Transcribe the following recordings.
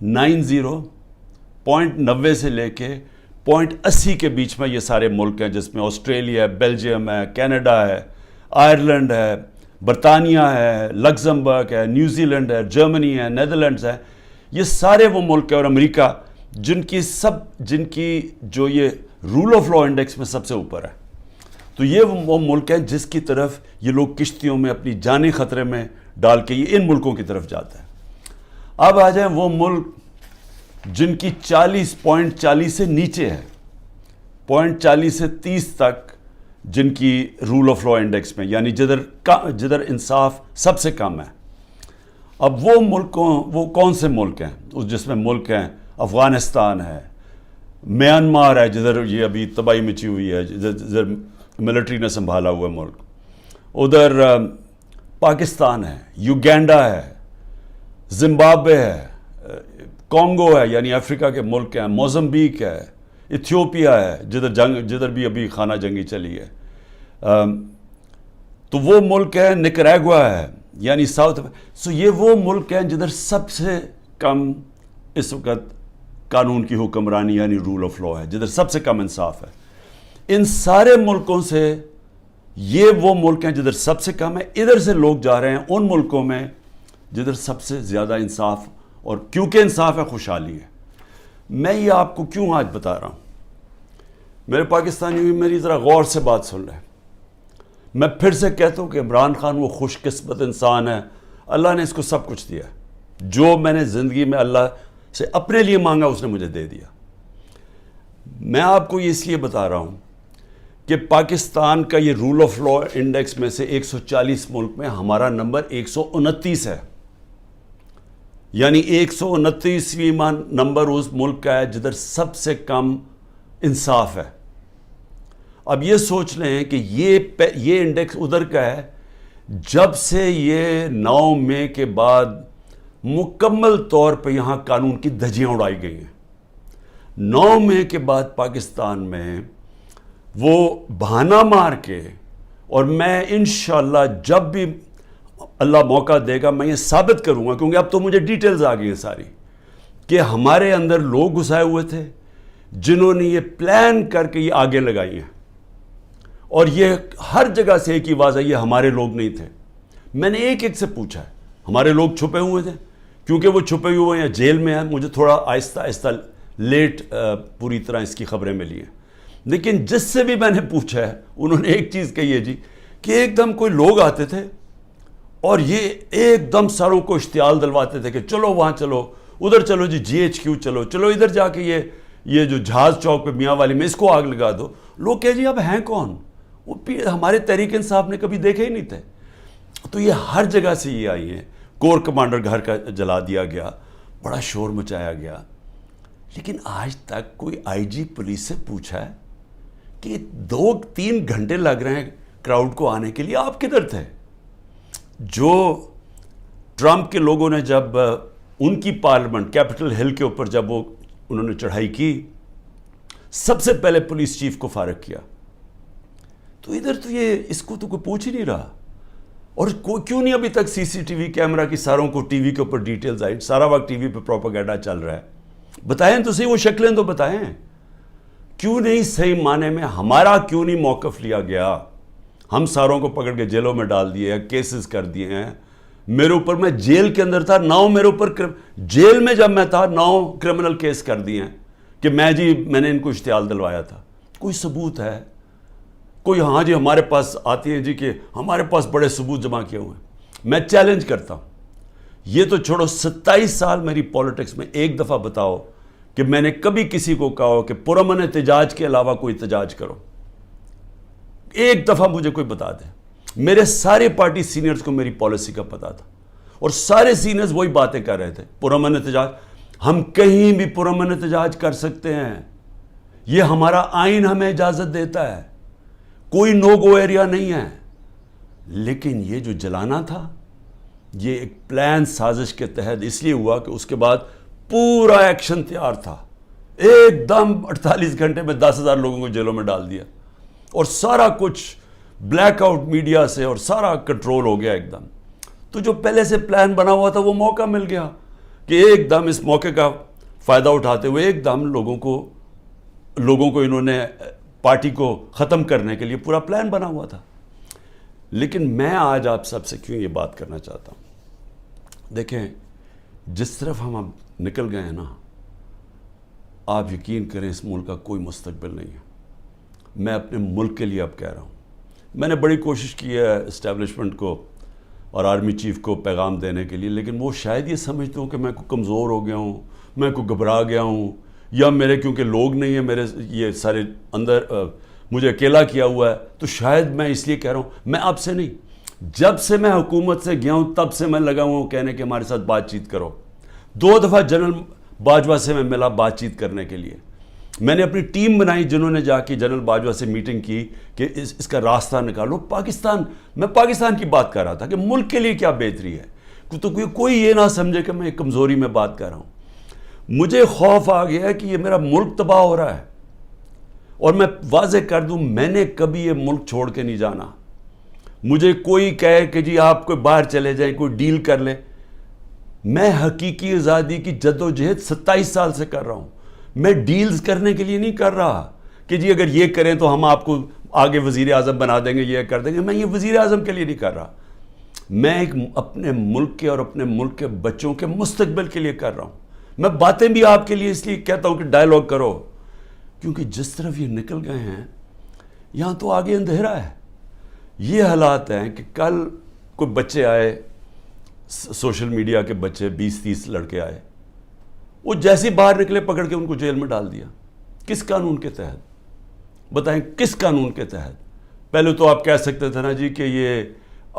.90 سے لے کے .80 کے بیچ میں یہ سارے ملک ہیں، جس میں آسٹریلیا ہے، بیلجیم ہے، کینیڈا ہے، آئرلینڈ ہے، برطانیہ ہے، لگزمبرگ ہے، نیوزی لینڈ ہے، جرمنی ہے، نیدرلینڈز ہے. یہ سارے وہ ملک ہیں، اور امریکہ، جن کی جو یہ رول آف لا انڈیکس میں سب سے اوپر ہے. تو یہ وہ ملک ہیں جس کی طرف یہ لوگ کشتیوں میں اپنی جانیں خطرے میں ڈال کے یہ ان ملکوں کی طرف جاتا ہے. اب آ جائیں وہ ملک جن کی 40.40 سے نیچے ہے، 0.40 سے 30 تک، جن کی رول آف لا انڈیکس میں، یعنی جدھر انصاف سب سے کم ہے. اب وہ کون سے ملک ہیں؟ جس میں ملک ہیں افغانستان ہے، میانمار ہے جدھر یہ ابھی تباہی مچی ہوئی ہے، جدھر ملٹری نے سنبھالا ہوا ملک، ادھر پاکستان ہے، یوگینڈا ہے، زمبابوے ہے، کانگو ہے یعنی افریقہ کے ملک ہیں، موزمبیک ہے، ایتھیوپیا ہے جدھر بھی ابھی خانہ جنگی چلی ہے. تو وہ ملک ہے، نکریگوا ہے یعنی ساؤتھ. سو یہ وہ ملک ہیں جدھر سب سے کم اس وقت قانون کی حکمرانی یعنی رول آف لا ہے، جدھر سب سے کم انصاف ہے. ان سارے ملکوں سے یہ وہ ملک ہیں جدھر سب سے کم ہے. ادھر سے لوگ جا رہے ہیں ان ملکوں میں جدھر سب سے زیادہ انصاف، اور کیونکہ انصاف ہے خوشحالی ہے. میں یہ آپ کو کیوں آج بتا رہا ہوں؟ میرے پاکستانی بھی میری ذرا غور سے بات سن رہے ہیں. میں پھر سے کہتا ہوں کہ عمران خان وہ خوش قسمت انسان ہے، اللہ نے اس کو سب کچھ دیا ہے. جو میں نے زندگی میں اللہ سے اپنے لیے مانگا اس نے مجھے دے دیا. میں آپ کو یہ اس لیے بتا رہا ہوں کہ پاکستان کا یہ رول آف لا انڈیکس میں سے 140 ملک میں ہمارا نمبر 129 ہے، یعنی 129واں نمبر اس ملک کا ہے جدھر سب سے کم انصاف ہے. اب یہ سوچ لیں کہ یہ انڈیکس ادھر کا ہے جب سے یہ 9 مئی کے بعد مکمل طور پہ یہاں قانون کی دھجیاں اڑائی گئی ہیں. 9 مئی کے بعد پاکستان میں وہ بہانہ مار کے، اور میں انشاءاللہ جب بھی اللہ موقع دے گا میں یہ ثابت کروں گا، کیونکہ اب تو مجھے ڈیٹیلز آ گئی ہیں ساری، کہ ہمارے اندر لوگ گھسائے ہوئے تھے جنہوں نے یہ پلان کر کے یہ آگے لگائی ہیں، اور یہ ہر جگہ سے ایک ہی آواز ہے، یہ ہمارے لوگ نہیں تھے. میں نے ایک سے پوچھا ہے، ہمارے لوگ چھپے ہوئے تھے، کیونکہ وہ چھپے ہوئے ہیں جیل میں ہیں. مجھے تھوڑا آہستہ آہستہ لیٹ پوری طرح اس کی خبریں ملی ہیں، لیکن جس سے بھی میں نے پوچھا ہے انہوں نے ایک چیز کہی ہے جی، کہ ایک دم کوئی لوگ آتے تھے اور یہ ایک دم ساروں کو اشتعال دلواتے تھے کہ چلو وہاں چلو، ادھر چلو جی GHQ چلو ادھر جا کے یہ جو جہاز چوک پہ میاں والی میں اس کو آگ لگا دو. لوگ کہ جی اب ہیں کون؟ وہ ہمارے تحریک انصاف نے کبھی دیکھے ہی نہیں تھے. تو یہ ہر جگہ سے یہ آئی ہیں. کور کمانڈر گھر کا جلا دیا گیا، بڑا شور مچایا گیا، لیکن آج تک کوئی IG پولیس سے پوچھا ہے کہ 2-3 گھنٹے لگ رہے ہیں کراؤڈ کو آنے کے لیے، آپ کدھر تھے؟ جو ٹرمپ کے لوگوں نے جب ان کی پارلیمنٹ کیپٹل ہل کے اوپر جب انہوں نے چڑھائی کی، سب سے پہلے پولیس چیف کو فارغ کیا. تو ادھر تو یہ اس کو تو کوئی پوچھ ہی نہیں رہا. اور کیوں نہیں ابھی تک CCTV کیمرہ کی ساروں کو ٹی وی کے اوپر ڈیٹیلز آئی؟ سارا وقت ٹی وی پہ پروپیگنڈا چل رہا ہے. بتائیں تو صحیح، وہ شکلیں تو بتائیں. کیوں نہیں صحیح معنی میں ہمارا کیوں نہیں موقف لیا گیا؟ ہم ساروں کو پکڑ کے جیلوں میں ڈال دیے ہیں، کیسز کر دیے ہیں. میرے اوپر، میں جیل کے اندر تھا، 9 میرے اوپر جیل میں جب میں تھا 9 کرمنل کیس کر دیے ہیں کہ میں نے ان کو اشتعال دلوایا تھا. کوئی ثبوت ہے؟ کوئی ہاں جی ہمارے پاس آتی ہیں جی کہ ہمارے پاس بڑے ثبوت جمع کیے ہوئے ہیں. میں چیلنج کرتا ہوں، یہ تو چھوڑو 27 سال میری پولیٹکس میں ایک دفعہ بتاؤ کہ میں نے کبھی کسی کو کہا ہو کہ پرامن احتجاج کے علاوہ کوئی احتجاج کرو. ایک دفعہ مجھے کوئی بتا دے. میرے سارے پارٹی سینئرز کو میری پالیسی کا پتا تھا، اور سارے سینئرز وہی باتیں کر رہے تھے، پرامن احتجاج. ہم کہیں بھی پرامن احتجاج کر سکتے ہیں، یہ ہمارا آئین ہمیں اجازت دیتا ہے، کوئی نو گو ایریا نہیں ہے. لیکن یہ جو جلانا تھا یہ ایک پلان سازش کے تحت اس لیے ہوا کہ اس کے بعد پورا ایکشن تیار تھا. ایک دم 48 گھنٹے میں 10,000 لوگوں کو جیلوں میں ڈال دیا، اور سارا کچھ بلیک آؤٹ میڈیا سے اور سارا کنٹرول ہو گیا ایک دم. تو جو پہلے سے پلان بنا ہوا تھا وہ موقع مل گیا کہ ایک دم اس موقع کا فائدہ اٹھاتے ہوئے ایک دم لوگوں کو انہوں نے پارٹی کو ختم کرنے کے لیے پورا پلان بنا ہوا تھا. لیکن میں آج آپ سب سے کیوں یہ بات کرنا چاہتا ہوں, دیکھیں جس طرف ہم اب نکل گئے ہیں نا, آپ یقین کریں اس ملک کا کوئی مستقبل نہیں ہے. میں اپنے ملک کے لیے اب کہہ رہا ہوں, میں نے بڑی کوشش کی ہے اسٹیبلشمنٹ کو اور آرمی چیف کو پیغام دینے کے لیے, لیکن وہ شاید یہ سمجھتے ہوں کہ میں کوئی کمزور ہو گیا ہوں, میں کوئی گھبرا گیا ہوں, یا میرے کیونکہ لوگ نہیں ہیں میرے یہ سارے اندر, مجھے اکیلا کیا ہوا ہے, تو شاید میں اس لیے کہہ رہا ہوں. میں آپ سے نہیں, جب سے میں حکومت سے گیا ہوں تب سے میں لگا ہوں کہنے کہ ہمارے ساتھ بات چیت کرو. 2 دفعہ جنرل باجوہ سے میں ملا بات چیت کرنے کے لیے. میں نے اپنی ٹیم بنائی جنہوں نے جا کے جنرل باجوہ سے میٹنگ کی کہ اس کا راستہ نکالو. میں پاکستان کی بات کر رہا تھا کہ ملک کے لیے کیا بہتری ہے, تو کوئی یہ نہ سمجھے کہ میں ایک کمزوری میں بات کر رہا ہوں. مجھے خوف آ گیا ہے کہ یہ میرا ملک تباہ ہو رہا ہے, اور میں واضح کر دوں میں نے کبھی یہ ملک چھوڑ کے نہیں جانا. مجھے کوئی کہے کہ جی آپ کوئی باہر چلے جائیں, کوئی ڈیل کر لیں, میں حقیقی آزادی کی جدوجہد 27 سال سے کر رہا ہوں. میں ڈیلز کرنے کے لیے نہیں کر رہا کہ جی اگر یہ کریں تو ہم آپ کو آگے وزیر اعظم بنا دیں گے, یہ کر دیں گے. میں یہ وزیر اعظم کے لیے نہیں کر رہا, میں ایک اپنے ملک کے اور اپنے ملک کے بچوں کے مستقبل کے لیے کر رہا ہوں. میں باتیں بھی آپ کے لیے اس لیے کہتا ہوں کہ ڈائیلاگ کرو, کیونکہ جس طرف یہ نکل گئے ہیں یہاں تو آگے اندھیرا ہے. یہ حالات ہیں کہ کل کوئی بچے آئے, سوشل میڈیا کے بچے 20-30 لڑکے آئے, وہ جیسے باہر نکلے پکڑ کے ان کو جیل میں ڈال دیا. کس قانون کے تحت بتائیں, کس قانون کے تحت؟ پہلے تو آپ کہہ سکتے تھے نا جی کہ یہ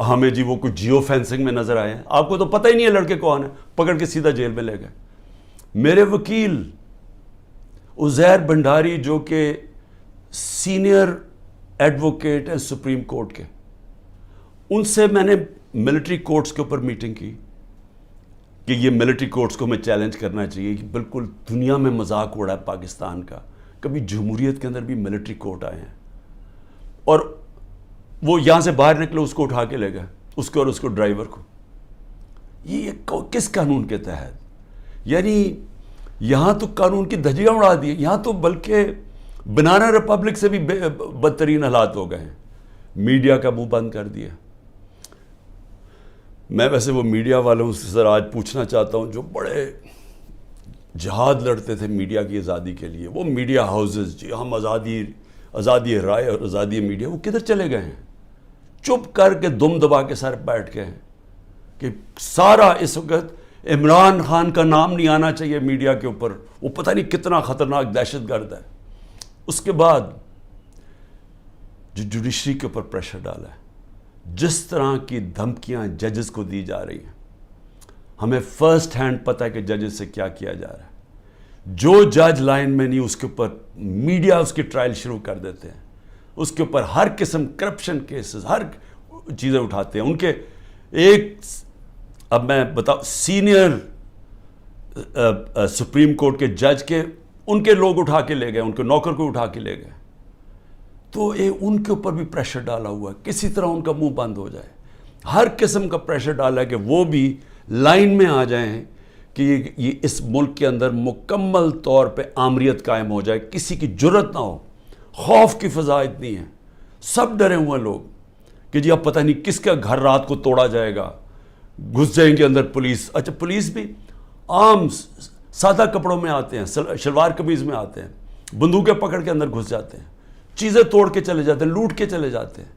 ہمیں جی وہ کچھ جیو فینسنگ میں نظر آئے ہیں, آپ کو تو پتہ ہی نہیں ہے لڑکے کون ہیں, پکڑ کے سیدھا جیل میں لے گئے. میرے وکیل عزیر بھنڈاری جو کہ سینئر ایڈوکیٹ ہیں سپریم کورٹ کے, ان سے میں نے ملٹری کورٹس کے اوپر میٹنگ کی کہ یہ ملٹری کورٹس کو میں چیلنج کرنا چاہیے کہ بالکل دنیا میں مذاق اڑا ہے پاکستان کا, کبھی جمہوریت کے اندر بھی ملٹری کورٹ آئے ہیں, اور وہ یہاں سے باہر نکلے اس کو اٹھا کے لے گئے, اس کو اور اس کو ڈرائیور کو. یہ کس قانون کے تحت؟ یعنی یہاں تو قانون کی دھجیاں اڑا دی, یہاں تو بلکہ بنانا ریپبلک سے بھی بدترین حالات ہو گئے ہیں. میڈیا کا منہ بند کر دیا. میں ویسے وہ میڈیا والوں سے سر آج پوچھنا چاہتا ہوں جو بڑے جہاد لڑتے تھے میڈیا کی آزادی کے لیے, وہ میڈیا ہاؤسز جی ہم آزادی رائے اور آزادی میڈیا, وہ کدھر چلے گئے ہیں؟ چپ کر کے دم دبا کے سر بیٹھ گئے ہیں کہ سارا اس وقت عمران خان کا نام نہیں آنا چاہیے میڈیا کے اوپر, وہ پتہ نہیں کتنا خطرناک دہشت گرد ہے. اس کے بعد جو جوڈیشری کے اوپر پریشر ڈالا ہے, جس طرح کی دھمکیاں ججز کو دی جا رہی ہیں, ہمیں فرسٹ ہینڈ پتہ ہے کہ ججز سے کیا کیا جا رہا ہے. جو جج لائن میں نہیں اس کے اوپر میڈیا اس کی ٹرائل شروع کر دیتے ہیں, اس کے اوپر ہر قسم کرپشن کیسز ہر چیزیں اٹھاتے ہیں. ان کے ایک اب میں بتاؤں سینئر سپریم کورٹ کے جج کے ان کے لوگ اٹھا کے لے گئے, ان کے نوکر کو اٹھا کے لے گئے. تو ان کے اوپر بھی پریشر ڈالا ہوا ہے کسی طرح ان کا منہ بند ہو جائے. ہر قسم کا پریشر ڈالا ہے کہ وہ بھی لائن میں آ جائیں کہ یہ اس ملک کے اندر مکمل طور پہ آمریت قائم ہو جائے, کسی کی جرت نہ ہو. خوف کی فضا اتنی ہے, سب ڈرے ہوئے لوگ کہ جی اب پتہ نہیں کس کا گھر رات کو توڑا جائے گا, گھس جائیں گے اندر پولیس. اچھا پولیس بھی عام سادہ کپڑوں میں آتے ہیں, شلوار قمیض میں آتے ہیں, بندوقیں پکڑ کے اندر گھس جاتے ہیں, چیزیں توڑ کے چلے جاتے ہیں, لوٹ کے چلے جاتے ہیں.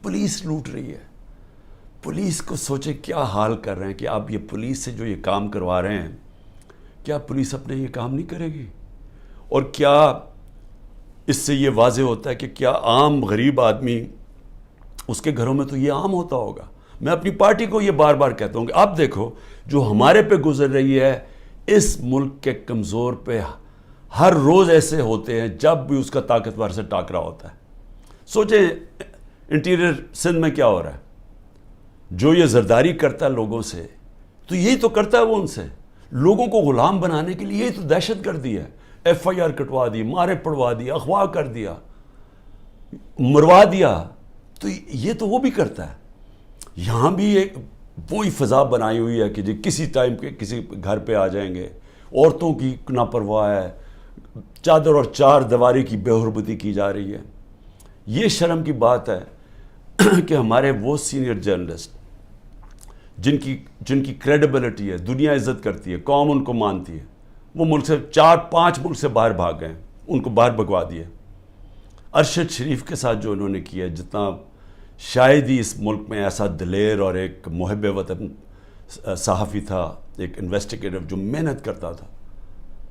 پولیس لوٹ رہی ہے. پولیس کو سوچے کیا حال کر رہے ہیں کہ آپ یہ پولیس سے جو یہ کام کروا رہے ہیں, کیا پولیس اپنے یہ کام نہیں کرے گی؟ اور کیا اس سے یہ واضح ہوتا ہے کہ کیا عام غریب آدمی اس کے گھروں میں تو یہ عام ہوتا ہوگا. میں اپنی پارٹی کو یہ بار بار کہتا ہوں کہ آپ دیکھو جو ہمارے پہ گزر رہی ہے, اس ملک کے کمزور پہ ہر روز ایسے ہوتے ہیں جب بھی اس کا طاقتور سے ٹاکرا ہوتا ہے. سوچیں انٹیریئر سندھ میں کیا ہو رہا ہے, جو یہ زرداری کرتا ہے لوگوں سے, تو یہی تو کرتا ہے وہ ان سے, لوگوں کو غلام بنانے کے لیے. یہی تو دہشت گردی ہے. FIR کٹوا دی, مارے پڑوا دی, اغوا کر دیا, مروا دیا. تو یہ تو وہ بھی کرتا ہے. یہاں بھی ایک وہی فضا بنائی ہوئی ہے کہ جی کسی ٹائم کے کسی گھر پہ آ جائیں گے. عورتوں کی نا پرواہ ہے, چادر اور چار دیواری کی بے حرمتی کی جا رہی ہے. یہ شرم کی بات ہے کہ ہمارے وہ سینئر جرنلسٹ جن کی کریڈیبلٹی ہے, دنیا عزت کرتی ہے, قوم ان کو مانتی ہے, وہ ملک سے 4-5 ملک سے باہر بھاگ گئے, ان کو باہر بھگوا دیے. ارشد شریف کے ساتھ جو انہوں نے کیا, جتنا شاید ہی اس ملک میں ایسا دلیر اور ایک محب وطن صحافی تھا, ایک انویسٹیگیٹر جو محنت کرتا تھا,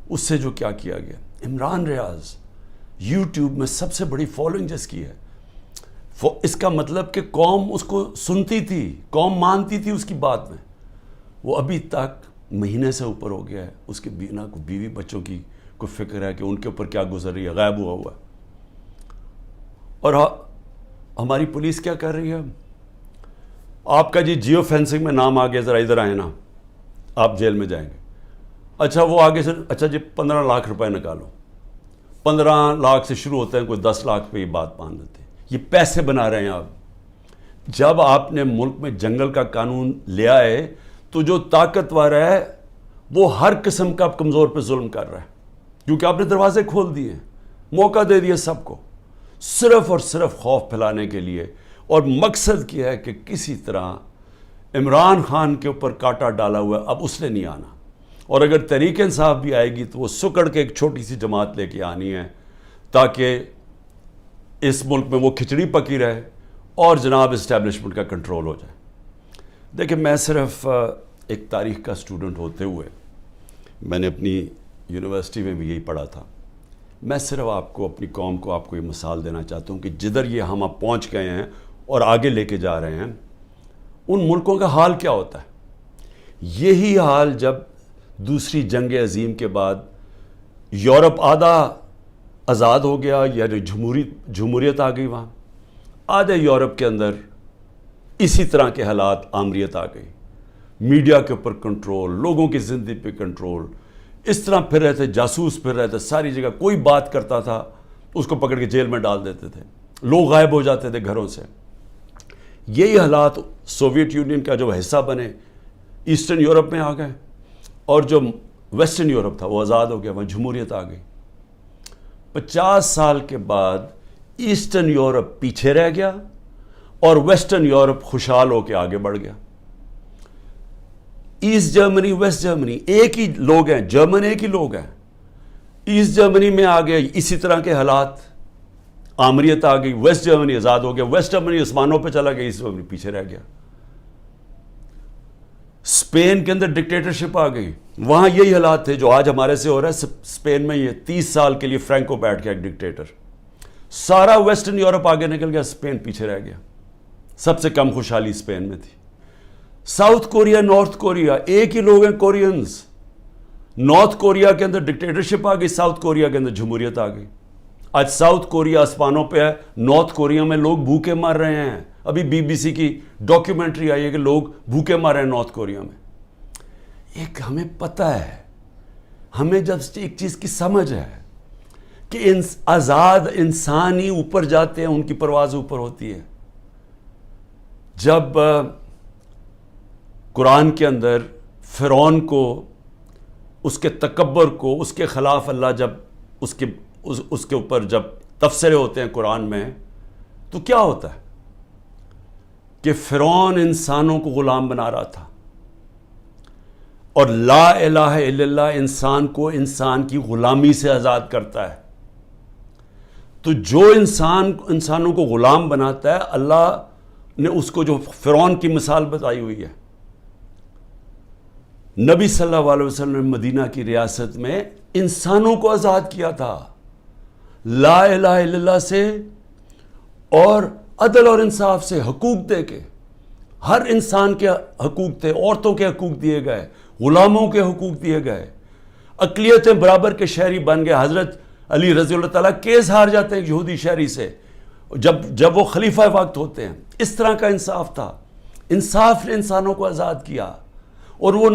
اس سے جو کیا کیا گیا. عمران ریاض یوٹیوب میں سب سے بڑی فالوئنگ جس کی ہے, اس کا مطلب کہ قوم اس کو سنتی تھی, قوم مانتی تھی اس کی بات میں. وہ ابھی تک مہینے سے اوپر ہو گیا ہے, اس کے بیوی بچوں کی کوئی فکر ہے کہ ان کے اوپر کیا گزر رہی ہے, غائب ہوا ہے. اور ہماری پولیس کیا کر رہی ہے, آپ کا جی جیو فینسنگ میں نام آ گیا, ذرا ادھر آئے نا, آپ جیل میں جائیں گے. اچھا وہ آگے سے اچھا جی 15 لاکھ روپے نکالو, 15 لاکھ سے شروع ہوتے ہیں, کوئی 10 لاکھ پہ یہ بات مان لیتے ہیں. یہ پیسے بنا رہے ہیں آپ. جب آپ نے ملک میں جنگل کا قانون لیا ہے تو جو طاقتور ہے وہ ہر قسم کا کمزور پہ ظلم کر رہا ہے, کیونکہ آپ نے دروازے کھول دیے, موقع دے دیا سب کو, صرف اور صرف خوف پھیلانے کے لیے. اور مقصد کیا ہے کہ کسی طرح عمران خان کے اوپر کانٹا ڈالا ہوا ہے, اب اس نے نہیں آنا. اور اگر تحریک انصاف بھی آئے گی تو وہ سکڑ کے ایک چھوٹی سی جماعت لے کے آنی ہے, تاکہ اس ملک میں وہ کھچڑی پکی رہے اور جناب اسٹیبلشمنٹ کا کنٹرول ہو جائے. دیکھیں, میں صرف ایک تاریخ کا اسٹوڈنٹ ہوتے ہوئے, میں نے اپنی یونیورسٹی میں بھی یہی پڑھا تھا, میں صرف آپ کو, اپنی قوم کو, آپ کو یہ مثال دینا چاہتا ہوں کہ جدھر یہ ہم اب پہنچ گئے ہیں اور آگے لے کے جا رہے ہیں, ان ملکوں کا حال کیا ہوتا ہے. یہی حال جب دوسری جنگ عظیم کے بعد یورپ آدھا آزاد ہو گیا, یعنی جمہوریت آ گئی, وہاں آدھے یورپ کے اندر اسی طرح کے حالات, آمریت آ گئی, میڈیا کے اوپر کنٹرول, لوگوں کی زندگی پہ کنٹرول, اس طرح پھر رہے تھے, جاسوس پھر رہے تھے ساری جگہ. کوئی بات کرتا تھا اس کو پکڑ کے جیل میں ڈال دیتے تھے, لوگ غائب ہو جاتے تھے گھروں سے. یہی حالات سوویت یونین کا جو حصہ بنے ایسٹرن یورپ میں آ گئے, اور جو ویسٹرن یورپ تھا وہ آزاد ہو گیا, وہاں جمہوریت آ گئی. 50 سال کے بعد ایسٹرن یورپ پیچھے رہ گیا اور ویسٹرن یورپ خوشحال ہو کے آگے بڑھ گیا. ایسٹ جرمنی ویسٹ جرمنی ایک ہی لوگ ہیں, جرمن ایک ہی لوگ ہیں. ایسٹ جرمنی میں آ گئے اسی طرح کے حالات, آمریت آ گئی, ویسٹ جرمنی آزاد ہو گیا, ویسٹ جرمنی آسمانوں پہ چلا گیا, ایسٹ جرمنی پیچھے رہ گیا. اسپین کے اندر ڈکٹیٹرشپ آ گئی, وہاں یہی حالات تھے جو آج ہمارے سے ہو رہا ہے. اسپین میں یہ 30 سال کے لیے فرینکو بیٹھ گیا ایک ڈکٹیٹر, سارا ویسٹرن یورپ آگے نکل گیا, اسپین پیچھے رہ گیا. سب سے کم خوشحالی اسپین میں تھی. ساؤتھ کوریا, نارتھ کوریا, ایک ہی لوگ ہیں کورینز. نارتھ کوریا کے اندر ڈکٹیٹرشپ آ گئی, ساؤتھ کوریا کے اندر جمہوریت آ گئی. آج ساؤتھ کوریا آسمانوں پہ ہے, نارتھ کوریا میں لوگ بھوکے مر رہے ہیں. ابھی BBC کی ڈاکیومنٹری آئی ہے کہ لوگ بھوکے مر رہے ہیں نارتھ کوریا میں. ایک ہمیں پتہ ہے, ہمیں جب ایک چیز کی سمجھ ہے کہ آزاد انسان ہی اوپر جاتے ہیں, ان کی پرواز اوپر ہوتی ہے. جب قرآن کے اندر فرعون کو, اس کے تکبر کو, اس کے خلاف اللہ جب اس کے اوپر جب تبصرے ہوتے ہیں قرآن میں, تو کیا ہوتا ہے کہ فرعون انسانوں کو غلام بنا رہا تھا, اور لا الہ الا اللہ انسان کو انسان کی غلامی سے آزاد کرتا ہے. تو جو انسانوں کو غلام بناتا ہے, اللہ نے اس کو جو فرعون کی مثال بتائی ہوئی ہے. نبی صلی اللہ علیہ وسلم نے مدینہ کی ریاست میں انسانوں کو آزاد کیا تھا لا الہ الا اللہ سے, اور عدل اور انصاف سے, حقوق دے کے. ہر انسان کے حقوق تھے, عورتوں کے حقوق دیے گئے, غلاموں کے حقوق دیے گئے, اقلیتیں برابر کے شہری بن گئے. حضرت علی رضی اللہ تعالیٰ کیس ہار جاتے ہیں یہودی شہری سے جب وہ خلیفہ وقت ہوتے ہیں. اس طرح کا انصاف تھا. انصاف نے انسانوں کو آزاد کیا, اور وہ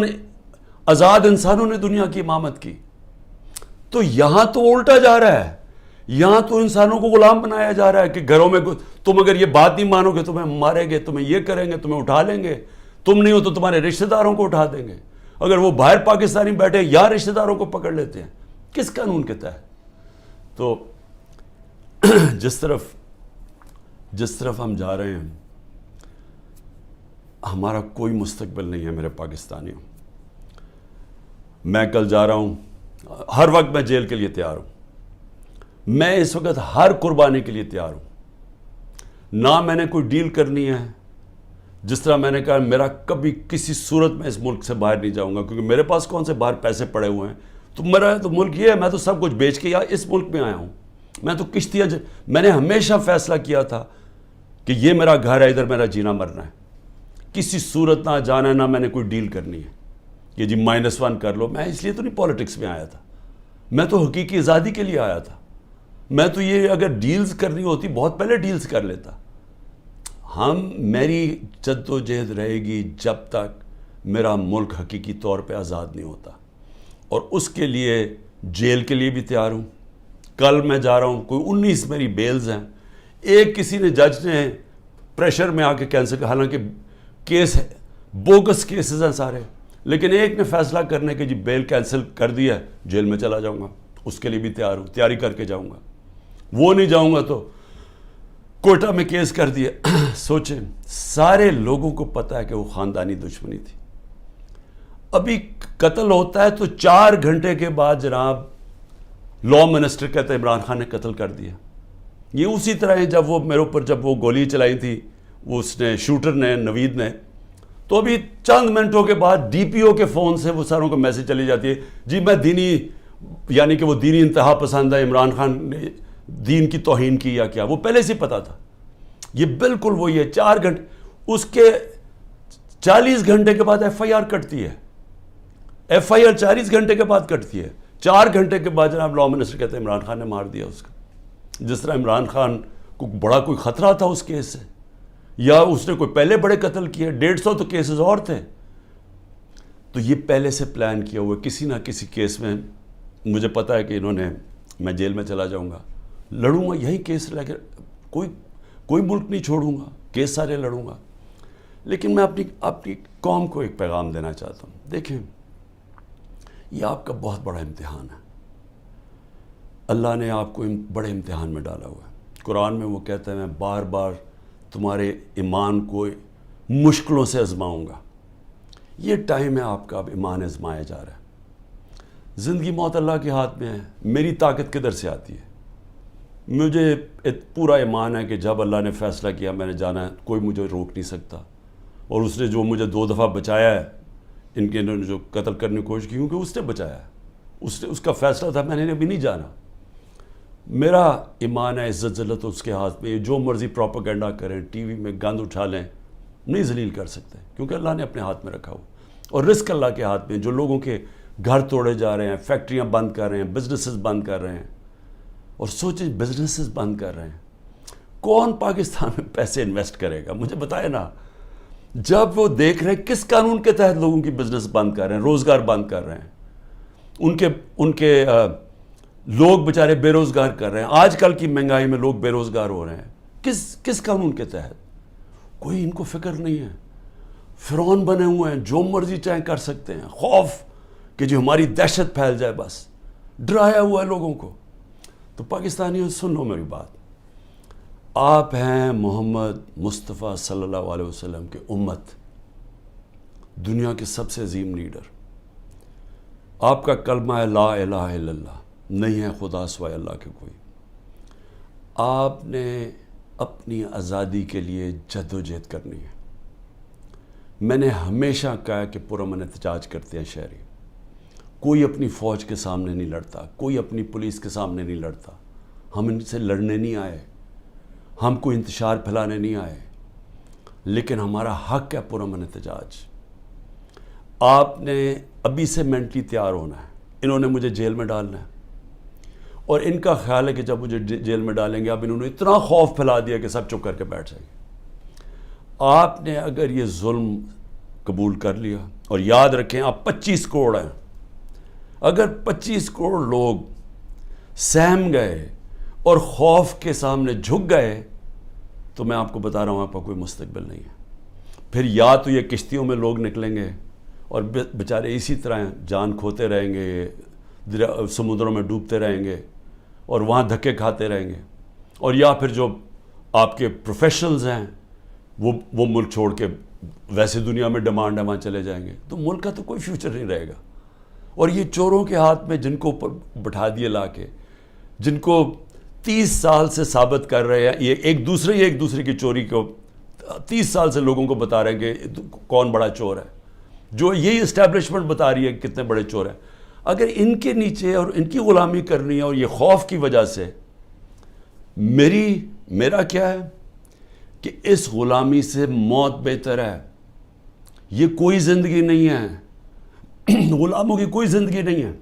آزاد انسانوں نے دنیا کی امامت کی. تو یہاں تو الٹا جا رہا ہے, یہاں تو انسانوں کو غلام بنایا جا رہا ہے کہ گھروں میں تم اگر یہ بات نہیں مانو گے تمہیں ماریں گے, تمہیں یہ کریں گے, تمہیں اٹھا لیں گے, تم نہیں ہو تو تمہارے رشتہ داروں کو اٹھا دیں گے. اگر وہ باہر پاکستانی بیٹھے یا رشتہ داروں کو پکڑ لیتے ہیں, کس قانون کے تحت؟ تو جس طرف ہم جا رہے ہیں, ہمارا کوئی مستقبل نہیں ہے میرے پاکستانیوں. میں کل جا رہا ہوں, ہر وقت میں جیل کے لیے تیار ہوں. میں اس وقت ہر قربانی کے لیے تیار ہوں. نہ میں نے کوئی ڈیل کرنی ہے. جس طرح میں نے کہا, میرا کبھی کسی صورت میں اس ملک سے باہر نہیں جاؤں گا, کیونکہ میرے پاس کون سے باہر پیسے پڑے ہوئے ہیں. تو میرا تو ملک یہ ہے, میں تو سب کچھ بیچ کے اس ملک میں آیا ہوں. میں تو کشتیاں میں نے ہمیشہ فیصلہ کیا تھا کہ یہ میرا گھر ہے, ادھر میرا جینا مرنا ہے. کسی صورت نہ جانا ہے, نہ میں نے کوئی ڈیل کرنی ہے کہ جی -1 کر لو. میں اس لیے تو نہیں پالیٹکس میں آیا تھا, میں تو حقیقی آزادی کے لیے آیا تھا. میں تو یہ اگر ڈیلز کرنی ہوتی بہت پہلے ڈیلز کر لیتا. میری جد و جہد رہے گی جب تک میرا ملک حقیقی طور پہ آزاد نہیں ہوتا, اور اس کے لیے جیل کے لیے بھی تیار ہوں. کل میں جا رہا ہوں, کوئی 19 میری بیلز ہیں. ایک کسی نے جج نے پریشر میں آ کے کینسل کیا, حالانکہ کیس ہے, بوگس کیسز ہیں سارے, لیکن ایک نے فیصلہ کرنے کہ جی بیل کینسل کر دیا, جیل میں چلا جاؤں گا. اس کے لیے بھی تیار ہوں, تیاری کر کے جاؤں گا. وہ نہیں جاؤں گا تو کوئٹہ میں کیس کر دیا. سوچیں, سارے لوگوں کو پتہ ہے کہ وہ خاندانی دشمنی تھی. ابھی قتل ہوتا ہے تو 4 گھنٹے کے بعد جناب لا منسٹر کہتے ہیں عمران خان نے قتل کر دیا. یہ اسی طرح ہے جب وہ میرے اوپر جب وہ گولی چلائی تھی اس نے, شوٹر نے, نوید نے, تو ابھی چند منٹوں کے بعد ڈی پی او کے فون سے وہ ساروں کو میسج چلی جاتی ہے, جی میں دینی, یعنی کہ وہ دینی انتہا پسند ہے, عمران خان نے دین کی توہین کی یا کیا. وہ پہلے سے پتا تھا. یہ بالکل وہی ہے. 4 گھنٹے, اس کے 40 گھنٹے کے بعد ایف آئی آر کٹتی ہے. ایف آئی آر 40 گھنٹے کے بعد کٹتی ہے. 4 گھنٹے کے بعد جناب لا منسٹر کہتے ہیں عمران خان نے مار دیا اس کو. جس طرح عمران خان کو بڑا کوئی خطرہ تھا اس کیس سے, یا اس نے کوئی پہلے بڑے قتل کیے, 150 تو کیسز اور تھے. تو یہ پہلے سے پلان کیا ہوا, کسی نہ کسی کیس میں مجھے پتا ہے کہ انہوں نے, میں جیل میں چلا جاؤں گا, لڑوں گا یہی کیس لے کے, کوئی ملک نہیں چھوڑوں گا, کیس سارے لڑوں گا. لیکن میں اپنی قوم کو ایک پیغام دینا چاہتا ہوں. دیکھیں, یہ آپ کا بہت بڑا امتحان ہے. اللہ نے آپ کو بڑے امتحان میں ڈالا ہوا ہے. قرآن میں وہ کہتا ہے میں بار بار تمہارے ایمان کو مشکلوں سے آزماؤں گا. یہ ٹائم ہے آپ کا, اب ایمان آزمایا جا رہا ہے. زندگی موت اللہ کے ہاتھ میں ہے. میری طاقت کدھر سے آتی ہے؟ مجھے پورا ایمان ہے کہ جب اللہ نے فیصلہ کیا میں نے جانا ہے, کوئی مجھے روک نہیں سکتا. اور اس نے جو مجھے 2 دفعہ بچایا ہے, ان کے انہوں نے جو قتل کرنے کی کوشش کی, کیونکہ اس نے بچایا ہے, اس کا فیصلہ تھا, میں نے ابھی نہیں جانا. میرا ایمان ہے, عزت ذلت اس کے ہاتھ میں. جو مرضی پروپیگنڈا کریں, ٹی وی میں گند اٹھا لیں, نہیں ذلیل کر سکتے, کیونکہ اللہ نے اپنے ہاتھ میں رکھا ہو. اور رزق اللہ کے ہاتھ میں. جو لوگوں کے گھر توڑے جا رہے ہیں, فیکٹریاں بند کر رہے ہیں, بزنسز بند کر رہے ہیں, اور سوچیں بزنسز بند کر رہے ہیں, کون پاکستان میں پیسے انویسٹ کرے گا؟ مجھے بتائے نا. جب وہ دیکھ رہے ہیں کس قانون کے تحت لوگوں کی بزنس بند کر رہے ہیں, روزگار بند کر رہے ہیں, ان کے لوگ بیچارے بے روزگار کر رہے ہیں. آج کل کی مہنگائی میں لوگ بے روزگار ہو رہے ہیں. کس قانون کے تحت؟ کوئی ان کو فکر نہیں ہے. فرعون بنے ہوئے ہیں, جو مرضی چاہیں کر سکتے ہیں. خوف کہ جو ہماری دہشت پھیل جائے, بس ڈرایا ہوا ہے لوگوں کو. تو پاکستانیوں سن لو میری بات. آپ ہیں محمد مصطفیٰ صلی اللہ علیہ وسلم کے امت, دنیا کے سب سے عظیم لیڈر. آپ کا کلمہ ہے لا الہ الا اللہ, نہیں ہے خدا سوائے اللہ کے کوئی. آپ نے اپنی آزادی کے لیے جد و جہد کرنی ہے. میں نے ہمیشہ کہا کہ پرامن احتجاج کرتے ہیں شہری. کوئی اپنی فوج کے سامنے نہیں لڑتا, کوئی اپنی پولیس کے سامنے نہیں لڑتا. ہم ان سے لڑنے نہیں آئے, ہم کوئی انتشار پھیلانے نہیں آئے, لیکن ہمارا حق ہے پرامن احتجاج. آپ نے ابھی سے مینٹلی تیار ہونا ہے. انہوں نے مجھے جیل میں ڈالنا ہے, اور ان کا خیال ہے کہ جب مجھے جیل میں ڈالیں گے, اب انہوں نے اتنا خوف پھیلا دیا کہ سب چپ کر کے بیٹھ جائیں گے. آپ نے اگر یہ ظلم قبول کر لیا, اور یاد رکھیں آپ 25 کروڑ ہیں, اگر 25 کروڑ لوگ سہم گئے اور خوف کے سامنے جھک گئے, تو میں آپ کو بتا رہا ہوں آپ کا کوئی مستقبل نہیں ہے. پھر یا تو یہ کشتیوں میں لوگ نکلیں گے اور بیچارے اسی طرح جان کھوتے رہیں گے، سمندروں میں ڈوبتے رہیں گے اور وہاں دھکے کھاتے رہیں گے، اور یا پھر جو آپ کے پروفیشنلز ہیں وہ ملک چھوڑ کے ویسے دنیا میں ڈیمانڈ ہے وہاں چلے جائیں گے، تو ملک کا تو کوئی فیوچر نہیں رہے گا۔ اور یہ چوروں کے ہاتھ میں جن کو بٹھا دیے لا کے، جن کو 30 سال سے ثابت کر رہے ہیں، یہ ایک دوسرے کی چوری کو 30 سال سے لوگوں کو بتا رہے ہیں کہ کون بڑا چور ہے، جو یہی اسٹیبلشمنٹ بتا رہی ہے کہ کتنے بڑے چور ہیں۔ اگر ان کے نیچے اور ان کی غلامی کرنی ہے اور یہ خوف کی وجہ سے، میرا کیا ہے کہ اس غلامی سے موت بہتر ہے۔ یہ کوئی زندگی نہیں ہے، غلاموں کی کوئی زندگی نہیں ہے،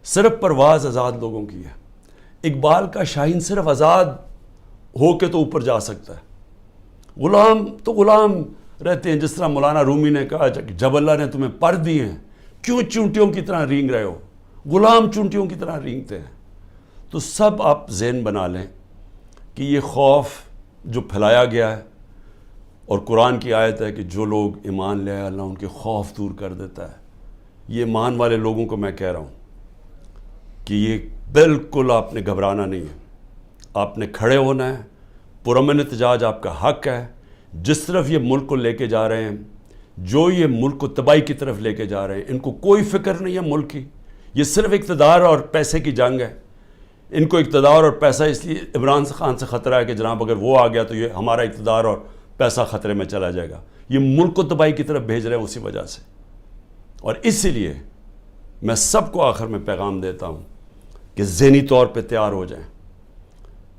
صرف پرواز آزاد لوگوں کی ہے۔ اقبال کا شاہین صرف آزاد ہو کے تو اوپر جا سکتا ہے، غلام تو غلام رہتے ہیں۔ جس طرح مولانا رومی نے کہا کہ جب اللہ نے تمہیں پر دیے ہیں کیوں چونٹیوں کی طرح رینگ رہے ہو؟ غلام چونٹیوں کی طرح رینگتے ہیں۔ تو سب آپ ذہن بنا لیں کہ یہ خوف جو پھیلایا گیا ہے، اور قرآن کی آیت ہے کہ جو لوگ ایمان لے آئے اللہ ان کے خوف دور کر دیتا ہے، یہ ایمان والے لوگوں کو میں کہہ رہا ہوں کہ یہ بالکل آپ نے گھبرانا نہیں ہے، آپ نے کھڑے ہونا ہے، پرامن احتجاج آپ کا حق ہے۔ جس طرف یہ ملک کو لے کے جا رہے ہیں، جو یہ ملک کو تباہی کی طرف لے کے جا رہے ہیں، ان کو کوئی فکر نہیں ہے ملک کی، یہ صرف اقتدار اور پیسے کی جنگ ہے۔ ان کو اقتدار اور پیسہ اس لیے عمران خان سے خطرہ ہے کہ جناب اگر وہ آ گیا تو یہ ہمارا اقتدار اور پیسہ خطرے میں چلا جائے گا، یہ ملک کو تباہی کی طرف بھیج رہے ہیں اسی وجہ سے۔ اور اسی لیے میں سب کو آخر میں پیغام دیتا ہوں کہ ذہنی طور پہ تیار ہو جائیں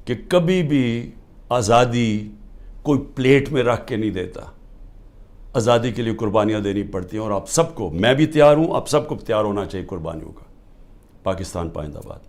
کہ کبھی بھی آزادی کوئی پلیٹ میں رکھ کے نہیں دیتا، آزادی کے لیے قربانیاں دینی پڑتی ہیں، اور آپ سب کو، میں بھی تیار ہوں، آپ سب کو تیار ہونا چاہیے قربانیوں کا۔ پاکستان پائندہ باد۔